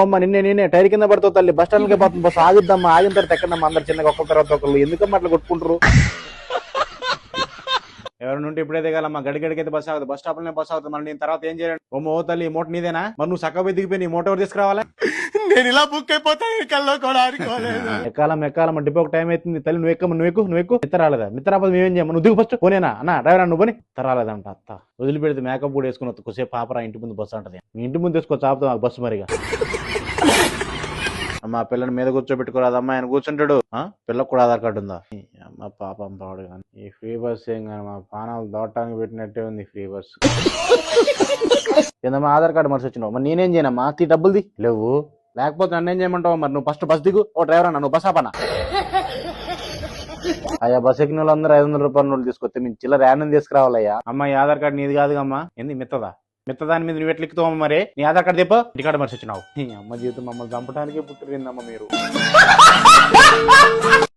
అమ్మ నిన్నే టైర్ కింద పడుతావు తల్లి. బస్ స్టాండ్కి పోతుంది బస్సు, ఆగిద్దమ్మా, ఆగిన తర్వాత ఎక్కడమ్మా అందరు చిన్నగా ఒక్కరి తర్వాత ఒకళ్ళు. ఎందుకమ్మా అట్లా కొట్టుకుంటారు? ఎవరైనా ఉంటే ఇప్పుడే దిగాలమ్మా, గడిగడికైతే బస్ ఆగుతుంది, బస్ స్టాప్ లోనే బస్ ఆగుతుంది. మరి నేను తర్వాత ఏం చేయాలి? ఓ తల్లి, ఈ మూట నీదేనా? మరి నువ్వు సక్క దిగిపోయి నీ మూట ఎవరు తీసుకురావాలా? నేను ఇలా బుక్ అయిపోతాను కల్లో కూడా ఆడుకోలేదు. ఎక్కాలమ్మ డిపోకి టైం అవుతుంది తల్లి. నువ్వు ఎక్కు. మిత్ర రాలేదా? మిత్ర రాకపోతే మేమేం చేయము? నువ్వు దిగు ఫస్ట్. పోనేనా అన్న డ్రైవర్ నువ్వు పోనీ. మిత్ర రాలేదంట అత్త. వదిలిపెడితే మేకప్ కూడా వేసుకుని కొద్దిసేపు పాపరా ఇంటి ముందు బస్సు అంటది. మీ ఇంటి ముందు వేసుకోవచ్చు ఆపుతాం మాకు బస్సు మరిగా. అమ్మ పిల్లని మీద కూర్చోబెట్టుకోరాదు, అమ్మ ఆయన కూర్చుంటాడు. పిల్లకు కూడా ఆధార్ కార్డు ఉందా? అమ్మ పాపం పాడు కానీ ఈ ఫ్రీ బస్ ఏం కానీ మా పానాలు దోటానికి పెట్టినట్టే ఉంది ఫ్రీ బస్. ఏందమ్మా ఆధార్ కార్డు మనిషి వచ్చినావు? మరి నేనేం చేయనమ్మా? డబ్బులుది లేవు, లేకపోతే నన్నేం చేయమంటావు? మరి నువ్వు ఫస్ట్ బస్ దిగు. ఓ డ్రైవర్ అన్న నువ్వు బస్ ఆపనా? అయ్యా బస్ ఎక్కిన వాళ్ళందరూ 500 రూపాయల నోట్లు తీసుకొస్తే మేము చిల్లర యానం తీసుకురావాలయ్యా. అమ్మ ఈ ఆధార్ కార్డు నీది కాదు అమ్మా. ఏంది మిత్తదాని మీద నువ్వు ఎట్లా ఎక్కుతావు? మరి నీ ఆధార్ కార్డు తెప్ప ఇంటికాడ మనిషి వచ్చినావు. అమ్మ జీవితం మమ్మల్ని చంపడానికే పుట్టిరిందమ్మ మీరు.